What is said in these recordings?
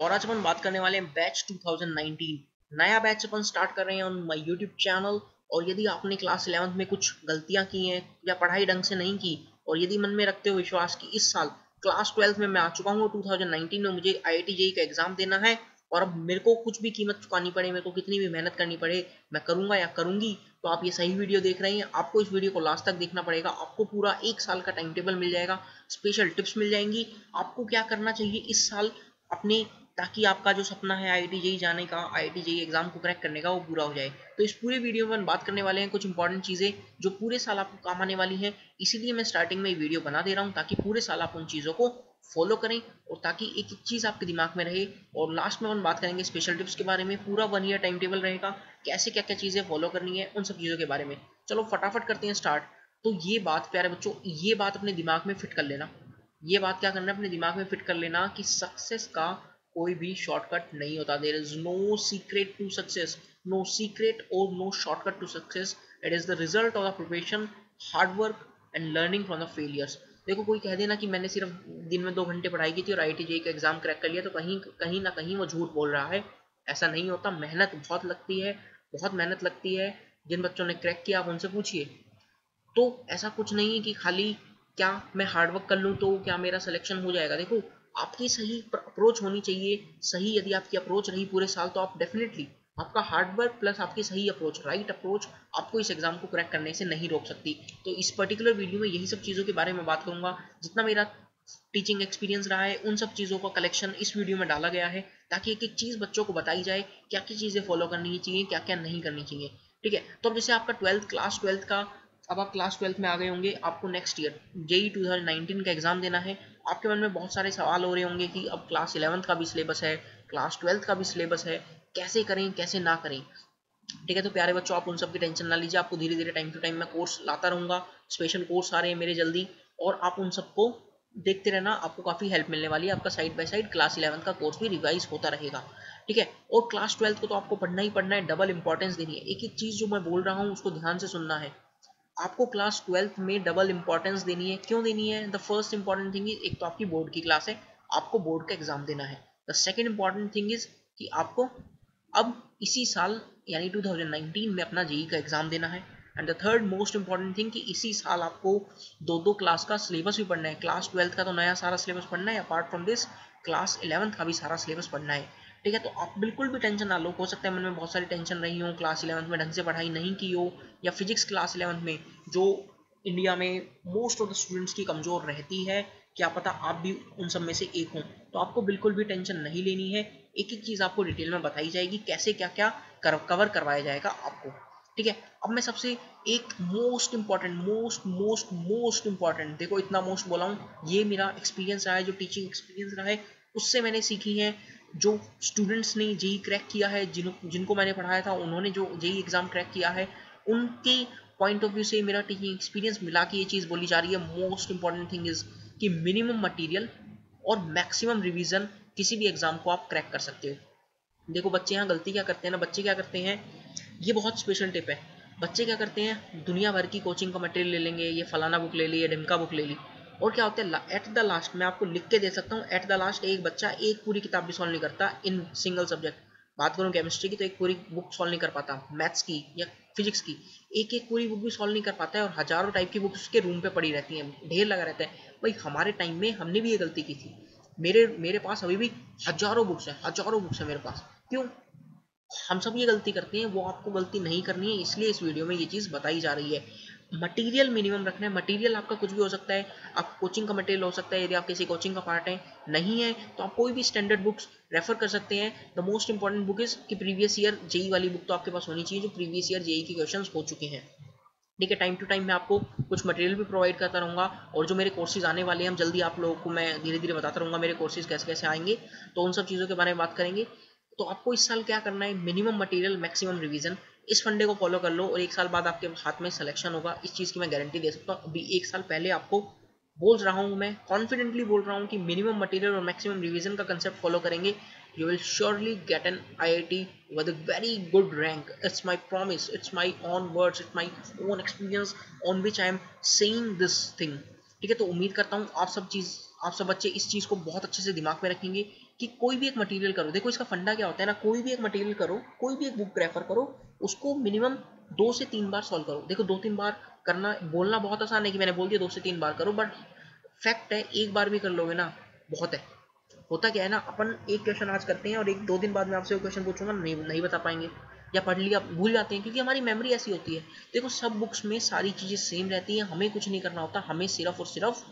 और आज अपन बात करने वाले हैं बैच 2019 नया बैच अपन स्टार्ट कर रहे हैं ऑन माय यूट्यूब चैनल। और यदि आपने क्लास 11th में कुछ गलतियां की हैं या पढ़ाई ढंग से नहीं की और यदि मन में रखते हो विश्वास कि इस साल क्लास 12 में मैं आ चुका हूँ, 2019 में मुझे IIT JEE का एग्जाम देना है और अब मेरे को कुछ भी कीमत चुकानी पड़े, मेरे को कितनी भी मेहनत करनी पड़े, मैं करूंगा या करूंगी, तो आप ये सही वीडियो देख रहे हैं। आपको इस वीडियो को लास्ट तक देखना पड़ेगा। आपको पूरा एक साल का टाइम टेबल मिल जाएगा, स्पेशल टिप्स मिल जाएंगी, आपको क्या करना चाहिए इस साल अपने, ताकि आपका जो सपना है IIT JEE जाने का, IIT JEE एग्जाम को क्रैक करने का, वो पूरा हो जाए। तो इस पूरे वीडियो में हम बात करने वाले हैं कुछ इंपॉर्टेंट चीजें जो पूरे साल आपको काम आने वाली हैं। इसीलिए मैं स्टार्टिंग में ये वीडियो बना दे रहा हूँ ताकि पूरे साल आप उन चीजों को फॉलो करें और ताकि एक एक चीज आपके दिमाग में रहे। और लास्ट में हम बात करेंगे स्पेशल टिप्स के बारे में, पूरा 1 ईयर टाइम टेबल रहेगा, कैसे क्या क्या चीजें फॉलो करनी है, उन सब चीजों के बारे में। चलो फटाफट करते हैं स्टार्ट। तो ये बात प्यारे बच्चों, ये बात अपने दिमाग में फिट कर लेना। ये बात क्या करना है, अपने दिमाग में फिट कर लेना कि सक्सेस का कोई भी शॉर्टकट नहीं होता। There is no secret to success, no secret और no shortcut to success. It is the result of the preparation, hard work and learning from the failures. देखो, कोई कह देना कि मैंने सिर्फ दिन में 2 घंटे पढ़ाई की थी और IIT JEE का एग्जाम क्रैक कर लिया, तो कहीं कहीं ना कहीं वो झूठ बोल रहा है। ऐसा नहीं होता, मेहनत बहुत लगती है, बहुत मेहनत लगती है। जिन बच्चों ने क्रैक किया आप उनसे पूछिए। तो ऐसा कुछ नहीं है कि खाली क्या मैं हार्डवर्क कर लूँ तो क्या मेरा सिलेक्शन हो जाएगा। देखो, आपकी सही अप्रोच होनी चाहिए। सही यदि आपकी अप्रोच रही पूरे साल तो आप डेफिनेटली, आपका हार्डवर्क प्लस आपकी सही अप्रोच, राइट अप्रोच, आपको इस एग्जाम को क्रैक करने से नहीं रोक सकती। तो इस पर्टिकुलर वीडियो में यही सब चीज़ों के बारे में बात करूंगा। जितना मेरा टीचिंग एक्सपीरियंस रहा है उन सब चीज़ों का कलेक्शन इस वीडियो में डाला गया है ताकि एक एक चीज़ बच्चों को बताई जाए, क्या क्या चीज़ें फॉलो करनी चाहिए, क्या क्या नहीं करनी चाहिए। ठीक है, तो अब जैसे आपका क्लास 12 का, अब आप क्लास 12 में आ गए होंगे, आपको नेक्स्ट ईयर JEE 2019 का एग्जाम देना है। आपके मन में बहुत सारे सवाल हो रहे होंगे कि अब क्लास 11th का भी सिलेबस है, क्लास 12th का भी सिलेबस है, कैसे करें कैसे ना करें। ठीक है, तो प्यारे बच्चों, आप उन सब की टेंशन ना लीजिए। आपको धीरे धीरे टाइम टू टाइम मैं कोर्स लाता रहूंगा, स्पेशल कोर्स आ रहे हैं मेरे जल्दी, और आप उन सबको देखते रहना, आपको काफ़ी हेल्प मिलने वाली है। आपका साइड बाय साइड क्लास 11 का कोर्स भी रिवाइज होता रहेगा। ठीक है, और क्लास 12 को तो आपको पढ़ना ही पढ़ना है, डबल इंपॉर्टेंस देनी है। एक एक चीज़ जो मैं बोल रहा हूँ उसको ध्यान से सुनना है। आपको क्लास 12 में डबल इंपॉर्टेंस देनी है। क्यों देनी है? The first important thing is, एक तो आपकी बोर्ड की क्लास है, आपको बोर्ड का एग्जाम देना है। The second important thing is कि आपको अब इसी साल यानी 2019 में अपना JEE का एग्जाम देना है। And the third most important thing कि इसी साल आपको दो क्लास का सिलेबस भी पढ़ना है। क्लास 12 का तो नया सारा सिलेबस पढ़ना है, apart from this class 11th का भी सारा सिलेबस पढ़ना है। ठीक है, तो आप बिल्कुल भी टेंशन ना लो। हो सकता है मन में बहुत सारी टेंशन रही हो, क्लास 11th में ढंग से पढ़ाई नहीं की हो, या फिजिक्स क्लास 11th में जो इंडिया में मोस्ट ऑफ द स्टूडेंट्स की कमज़ोर रहती है, क्या पता आप भी उन सब में से एक हों। तो आपको बिल्कुल भी टेंशन नहीं लेनी है। एक एक चीज़ आपको डिटेल में बताई जाएगी, कैसे क्या क्या कवर करवाया जाएगा आपको। ठीक है, अब मैं सबसे एक मोस्ट इंपॉर्टेंट, मोस्ट इंपॉर्टेंट, देखो इतना मोस्ट बोला हूँ, ये मेरा एक्सपीरियंस रहा है, जो टीचिंग एक्सपीरियंस रहा है उससे मैंने सीखी है। जो स्टूडेंट्स ने JEE क्रैक किया है, जिनको मैंने पढ़ाया था, उन्होंने जो JEE एग्जाम क्रैक किया है, उनके पॉइंट ऑफ व्यू से मेरा टीचिंग एक्सपीरियंस मिला के ये चीज़ बोली जा रही है। मोस्ट इंपॉर्टेंट थिंग इज कि मिनिमम मटेरियल और मैक्सिमम रिवीजन किसी भी एग्जाम को आप क्रैक कर सकते हो। देखो, बच्चे यहाँ गलती क्या करते हैं ना, बच्चे क्या करते हैं, ये बहुत स्पेशल टिप है। बच्चे क्या करते हैं, दुनिया भर की कोचिंग का मटेरियल ले लेंगे, ये फलाना बुक ले ली, ये ढिमका बुक ले ली, और क्या होता है एट द लास्ट, मैं आपको लिख के दे सकता हूँ, एट द लास्ट एक बच्चा एक पूरी किताब भी सॉल्व नहीं करता इन सिंगल सब्जेक्ट। बात करूँ केमिस्ट्री की तो एक पूरी बुक सॉल्व नहीं कर पाता, मैथ्स की या फिजिक्स की एक एक पूरी बुक भी सॉल्व नहीं कर पाता है, और हजारों टाइप की बुक्स उसके रूम पे पड़ी रहती हैं, ढेर लगा रहता है। भाई हमारे टाइम में हमने भी ये गलती की थी। मेरे पास अभी भी हजारों बुक्स हैं, हजारों बुक्स हैं मेरे पास। क्यों? हम सब ये गलती करते हैं, वो आपको गलती नहीं करनी है, इसलिए इस वीडियो में ये चीज़ बताई जा रही है। मटेरियल मिनिमम रखना है। मटेरियल आपका कुछ भी हो सकता है, आप कोचिंग का मटेरियल हो सकता है, यदि आप किसी कोचिंग का पार्ट है, नहीं है तो आप कोई भी स्टैंडर्ड बुक्स रेफर कर सकते हैं। The most important book is कि प्रीवियस ईयर JEE वाली बुक तो आपके पास होनी चाहिए, जो प्रीवियस ईयर JEE के क्वेश्चंस हो चुके हैं। ठीक है, टाइम टू टाइम मैं आपको कुछ मटेरियल भी प्रोवाइड करता रहूँगा, और जो मेरे कोर्सेज आने वाले हैं, हम जल्दी आप लोगों को मैं धीरे धीरे बताता रहूँगा मेरे कोर्सेज कैसे कैसे आएंगे, तो उन सब चीज़ों के बारे में बात करेंगे। तो आपको इस साल क्या करना है, मिनिमम मटेरियल मैक्सिमम रिवीजन, इस फंडे को फॉलो कर लो और एक साल बाद आपके हाथ में सिलेक्शन होगा। इस चीज़ की मैं गारंटी दे सकता हूँ। अभी एक साल पहले आपको बोल रहा हूँ, मैं कॉन्फिडेंटली बोल रहा हूँ कि मिनिमम मटेरियल और मैक्सिमम रिवीजन का कंसेप्ट फॉलो करेंगे, you will surely get an IIT with a very good rank. It's my promise, it's my own words, it's my own experience on which I am saying this thing. ठीक है, तो उम्मीद करता हूँ आप सब बच्चे इस चीज़ को बहुत अच्छे से दिमाग में रखेंगे कि कोई भी एक मटेरियल करो, देखो इसका फंडा क्या होता है ना, कोई भी एक मटेरियल करो, कोई भी एक बुक रेफर करो, उसको मिनिमम 2 से 3 बार सॉल्व करो। देखो 2-3 बार करना, बोलना बहुत आसान है कि मैंने बोल दिया 2 से 3 बार करो, बट फैक्ट है एक बार भी कर लोगे ना बहुत है। होता क्या है ना, अपन एक क्वेश्चन आज करते हैं और 1-2 दिन बाद में आपसे वो क्वेश्चन पूछूंगा, नहीं बता पाएंगे, या पढ़ लिया भूल जाते हैं, क्योंकि हमारी मेमोरी ऐसी होती है। देखो सब बुक्स में सारी चीजें सेम रहती हैं, हमें कुछ नहीं करना होता, हमें सिर्फ और सिर्फ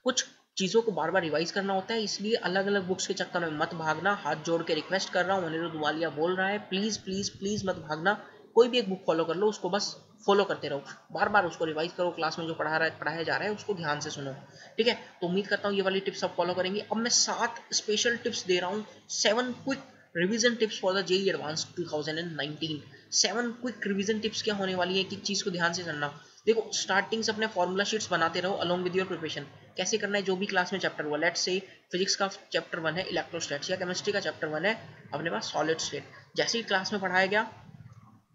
कुछ चीज़ों को बार बार रिवाइज करना होता है। इसलिए अलग अलग बुक्स के चक्कर में मत भागना, हाथ जोड़ के रिक्वेस्ट कर रहा हूँ, अनिरुद्ध वालिया बोल रहा है, प्लीज़ प्लीज़ प्लीज़ मत भागना। कोई भी एक बुक फॉलो कर लो, उसको बस फॉलो करते रहो, बार बार उसको रिवाइज करो, क्लास में जो पढ़ाया जा रहा है उसको ध्यान से सुनो, ठीक है। तो उम्मीद करता हूँ ये वाली टिप्स आप फॉलो करेंगे। अब मैं 7 स्पेशल टिप्स दे रहा हूँ, 7 quick revision tips for the JEE advance 2019। 7 quick revision tips क्या होने वाली है कि चीज़ को ध्यान से सुनना। देखो स्टार्टिंग से अपने फॉर्मूला शीट्स बनाते रहो अलोंग विद योर प्रिपरेशन। कैसे करना है, जो भी क्लास में चैप्टर हुआ, लेट्स से फिजिक्स का चैप्टर 1 है इलेक्ट्रोस्टैट्स, या केमिस्ट्री का चैप्टर 1 है अपने पास सॉलिड स्टेट, जैसे ही क्लास में पढ़ाया गया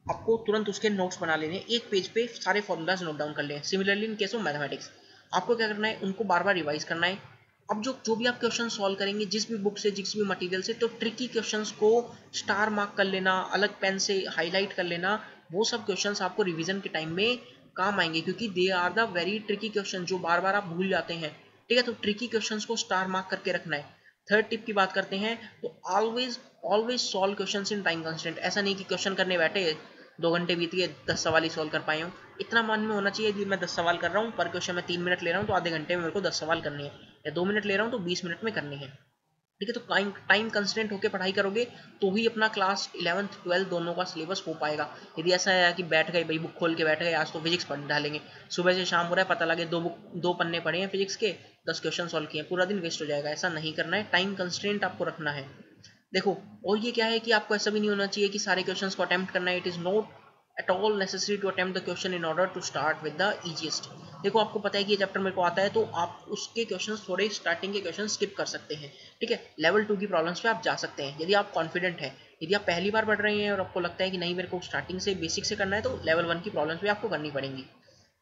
आपको तुरंत उसके नोट्स बना लेने, एक पेज पे सारे फॉर्मूलाज नोट डाउन कर लें। Similarly in case of mathematics आपको क्या करना है, उनको बार बार रिवाइज करना है। अब जो भी आप क्वेश्चन सॉल्व करेंगे जिस भी बुक से जिस भी मटेरियल से, तो ट्रिकी क्वेश्चंस को स्टार मार्क कर लेना, अलग पेन से हाईलाइट कर लेना, वो सब क्वेश्चंस आपको रिवीजन के टाइम में काम आएंगे, क्योंकि they are the very tricky question जो बार बार आप भूल जाते हैं, ठीक है। तो ट्रिकी क्वेश्चंस को स्टार मार्क करके रखना है। थर्ड टिप की बात करते हैं, तो always always solve questions in time constant. ऐसा नहीं कि क्वेश्चन करने बैठे 2 घंटे बीत गए 10 सवाल ही सॉल्व कर पाए हूँ, इतना मन में होना चाहिए कि मैं 10 सवाल कर रहा हूँ, पर क्वेश्चन में 3 मिनट ले रहा हूँ तो आधे घंटे में मेरे को 10 सवाल करने हैं, या 2 मिनट ले रहा हूँ तो 20 मिनट में करने हैं, ठीक है। तो टाइम कंस्टेंट होकर पढ़ाई करोगे तो ही अपना क्लास 11th 12th दोनों का सिलेबस हो पाएगा। यदि ऐसा है कि बैठ गए भाई बुक खोल के बैठ गए आज तो फिजिक्स पढ़ डालेंगे, सुबह से शाम हो रहा है पता लगे 2 पन्ने पढ़े हैं फिजिक्स के, 10 क्वेश्चन सॉल्व किए, पूरा दिन वेस्ट हो जाएगा। ऐसा नहीं करना है, टाइम कंस्टेंट आपको रखना है। देखो और ये क्या है कि आपको ऐसा भी नहीं होना चाहिए कि सारे क्वेश्चंस को अटेम्प्ट करना है। It is not at all necessary to attempt the question in order to start with the easiest. देखो आपको पता है कि ये चैप्टर मेरे को आता है तो आप उसके क्वेश्चंस थोड़े स्टार्टिंग के क्वेश्चन स्किप कर सकते हैं, ठीक है। लेवल 2 की प्रॉब्लम्स पे आप जा सकते हैं यदि आप कॉन्फिडेंट है। यदि आप पहली बार पढ़ रहे हैं और आपको लगता है कि नहीं मेरे को स्टार्टिंग से बेसिक से करना है, तो लेवल 1 की प्रॉब्लम्स भी आपको करनी पड़ेंगी।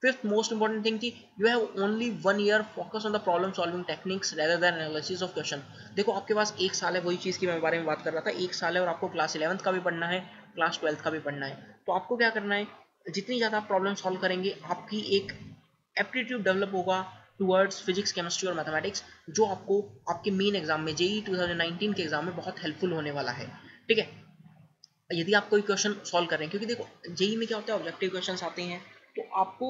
Fifth most important thing कि you have only 1 year focus on the problem solving techniques rather than analysis of question। देखो आपके पास 1 साल है, वही चीज़ की मैं बारे में बात कर रहा था, 1 साल है और आपको क्लास 11th का भी पढ़ना है, क्लास 12th का भी पढ़ना है। तो आपको क्या करना है, जितनी ज़्यादा आप प्रॉब्लम सॉल्व करेंगे आपकी एक एप्टीट्यूड डेवलप होगा टुवर्ड्स फिजिक्स केमिस्ट्री और मैथमेटिक्स, जो आपको आपके मेन एग्जाम में जेईई 2019 के एग्जाम में बहुत हेल्पफुल होने वाला है, ठीक है। यदि आप कोई क्वेश्चन सॉल्व कर रहे हैं, क्योंकि देखो जेईई में क्या होता है ऑब्जेक्टिव क्वेश्चंस आते हैं, तो आपको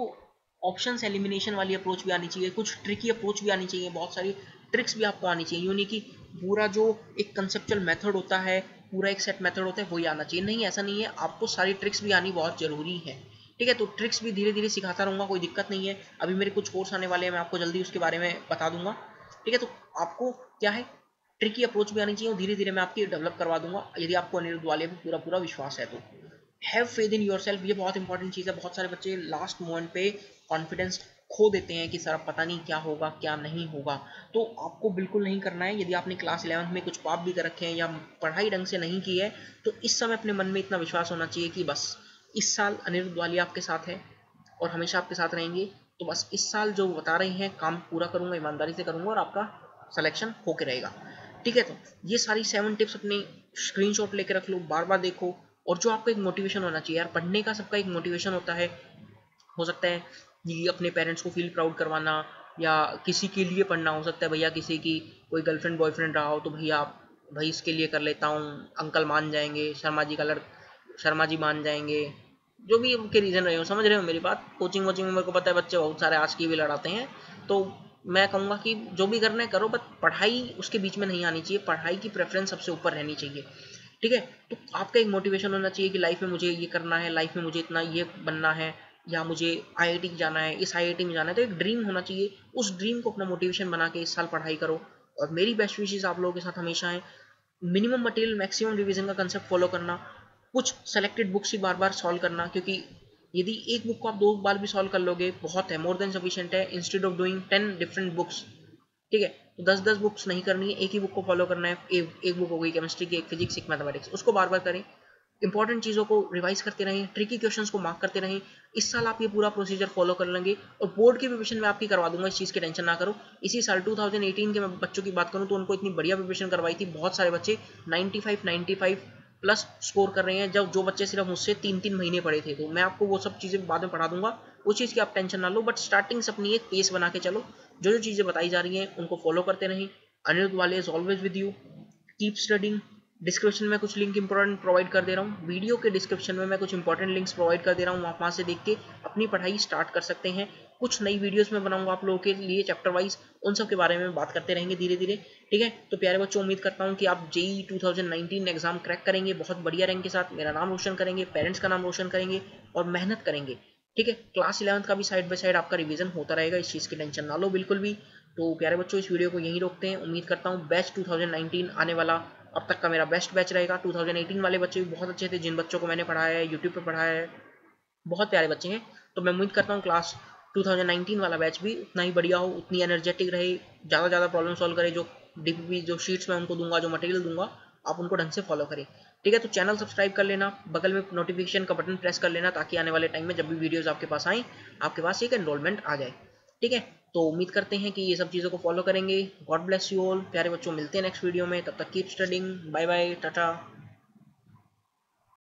ऑप्शंस एलिमिनेशन वाली अप्रोच भी आनी चाहिए, कुछ ट्रिकी अप्रोच भी आनी चाहिए, बहुत सारी ट्रिक्स भी आपको आनी चाहिए। यूँ नहीं कि पूरा जो एक कंसेप्चुअल मेथड होता है, पूरा एक सेट मेथड होता है वही आना चाहिए, नहीं ऐसा नहीं है, आपको सारी ट्रिक्स भी आनी बहुत ज़रूरी है, ठीक है। तो ट्रिक्स भी धीरे धीरे सिखाता रहूँगा, कोई दिक्कत नहीं है। अभी मेरे कुछ कोर्स आने वाले हैं, मैं आपको जल्दी उसके बारे में बता दूंगा, ठीक है। तो आपको क्या है, ट्रिकी अप्रोच भी आनी चाहिए और धीरे धीरे मैं आपकी डेवलप करवा दूंगा, यदि आपको अनिरुद्ध वाले पे पूरा पूरा विश्वास है तो। हैव फेथ इन योरसेल्फ, ये बहुत इंपॉर्टेंट चीज़ है। बहुत सारे बच्चे लास्ट मोमेंट पे कॉन्फिडेंस खो देते हैं कि सर अब पता नहीं क्या होगा क्या नहीं होगा, तो आपको बिल्कुल नहीं करना है। यदि आपने क्लास 11th में कुछ पाप भी कर रखे हैं या पढ़ाई ढंग से नहीं की है, तो इस समय अपने मन में इतना विश्वास होना चाहिए कि बस इस साल अनिरुद्ध वालिया आपके साथ है और हमेशा आपके साथ रहेंगे, तो बस इस साल जो बता रहे हैं काम पूरा करूंगा, ईमानदारी से करूंगा और आपका सिलेक्शन होके रहेगा, ठीक है। तो ये सारी 7 टिप्स अपने स्क्रीनशॉट लेके रख लो, बार बार देखो, और जो आपको एक मोटिवेशन होना चाहिए यार, पढ़ने का सबका एक मोटिवेशन होता है। हो सकता है कि अपने पेरेंट्स को फील प्राउड करवाना, या किसी के लिए पढ़ना, हो सकता है भैया किसी की कोई गर्लफ्रेंड बॉयफ्रेंड रहा हो तो भैया भाई इसके लिए कर लेता हूँ, अंकल मान जाएंगे, शर्मा जी मान जाएंगे, जो भी उनके रीज़न रहे हो, समझ रहे हो मेरी बात। कोचिंग वोचिंग में मेरे को पता है बच्चे बहुत सारे आज की भी लड़ाते हैं, तो मैं कहूँगा कि जो भी करना है करो, बट पढ़ाई उसके बीच में नहीं आनी चाहिए, पढ़ाई की प्रेफरेंस सबसे ऊपर रहनी चाहिए, ठीक है। तो आपका एक मोटिवेशन होना चाहिए कि लाइफ में मुझे ये करना है, लाइफ में मुझे इतना ये बनना है, या मुझे आईआईटी जाना है, इस आईआईटी में जाना है, तो एक ड्रीम होना चाहिए। उस ड्रीम को अपना मोटिवेशन बना के इस साल पढ़ाई करो। और मेरी बेस्ट विशेष आप लोगों के साथ हमेशा है, मिनिमम मटेरियल मैक्सिमम रिवीजन का कंसेप्ट फॉलो करना, कुछ सेलेक्टेड बुक्स ही बार बार सॉल्व करना, क्योंकि यदि एक बुक को आप 2 बार भी सॉल्व कर लोगे बहुत है, मोर देन सफिशिएंट है, instead of doing 10 different books, ठीक है। तो 10-10 बुक्स नहीं करनी है, एक ही बुक को फॉलो करना है। एक बुक हो गई केमिस्ट्री की, एक फिजिक्स, एक मैथमेटिक्स, उसको बार बार करें। इंपॉर्टेंट चीज़ों को रिवाइज करते रहें, ट्रिकी क्वेश्चंस को मार्क करते रहें। इस साल आप ये पूरा प्रोसीजर फॉलो कर लेंगे और बोर्ड की प्रिपरेशन में आपकी करवा दूंगा, इस चीज़ की टेंशन ना करो। इसी साल 2018 के मैं बच्चों की बात करूं तो उनको इतनी बढ़िया प्रिपरेशन करवाई थी, बहुत सारे बच्चे 95 प्लस स्कोर कर रहे हैं, जब जो बच्चे सिर्फ मुझसे 3 महीने पढ़े थे। तो मैं आपको वो सब चीज़ें बाद में पढ़ा दूंगा, उस चीज़ की आप टेंशन ना लो, बट स्टार्टिंग से अपनी एक पेस बना के चलो, जो जो चीज़ें बताई जा रही हैं उनको फॉलो करते रहें। अनिरुद्ध वाले is always with you, keep studying. Description में कुछ लिंक इंपॉर्टेंट प्रोवाइड कर दे रहा हूँ, वीडियो के डिस्क्रिप्शन में मैं कुछ इंपॉर्टेंट लिंक्स प्रोवाइड कर दे रहा हूँ, आप वहाँ से देख के अपनी पढ़ाई स्टार्ट कर सकते हैं। कुछ नई वीडियोस में बनाऊंगा आप लोगों के लिए चैप्टर वाइज, उन सब के बारे में बात करते रहेंगे धीरे धीरे, ठीक है। तो प्यारे बच्चों, उम्मीद करता हूँ कि आप जेईई 2019 एग्जाम क्रैक करेंगे बहुत बढ़िया रैंक के साथ, मेरा नाम रोशन करेंगे, पेरेंट्स का नाम रोशन करेंगे और मेहनत करेंगे, ठीक है। क्लास 11th का भी साइड बाय साइड आपका रिवीजन होता रहेगा, इस चीज़ की टेंशन ना लो बिल्कुल भी। तो प्यारे बच्चों, इस वीडियो को यहीं रोकते हैं। उम्मीद करता हूँ बैच 2019 आने वाला अब तक का मेरा बेस्ट बैच रहेगा। 2018 वाले बच्चे भी बहुत अच्छे थे, जिन बच्चों को मैंने पढ़ाया है, यूट्यूब पे पढ़ाया है, बहुत प्यारे बच्चे हैं। तो मैं उम्मीद करता हूँ क्लास 2019 वाला बैच भी उतना ही बढ़िया हो, उतनी एनर्जेटिक रहे, ज़्यादा प्रॉब्लम सॉल्व करे, जो डीपीपी जो शीट्स मैं उनको दूंगा, जो मटेरियल दूंगा, आप उनको ढंग से फॉलो करें, ठीक है। तो चैनल सब्सक्राइब कर लेना, बगल में नोटिफिकेशन का बटन प्रेस कर लेना, ताकि आने वाले टाइम में जब भी वीडियोस आपके पास आए, आपके पास एक एनरोलमेंट आ जाए, ठीक है। तो उम्मीद करते हैं कि ये सब चीज़ों को फॉलो करेंगे। गॉड ब्लेस यू ऑल प्यारे बच्चों, मिलते हैं नेक्स्ट वीडियो में, तब तक keep studying, bye bye, Tata.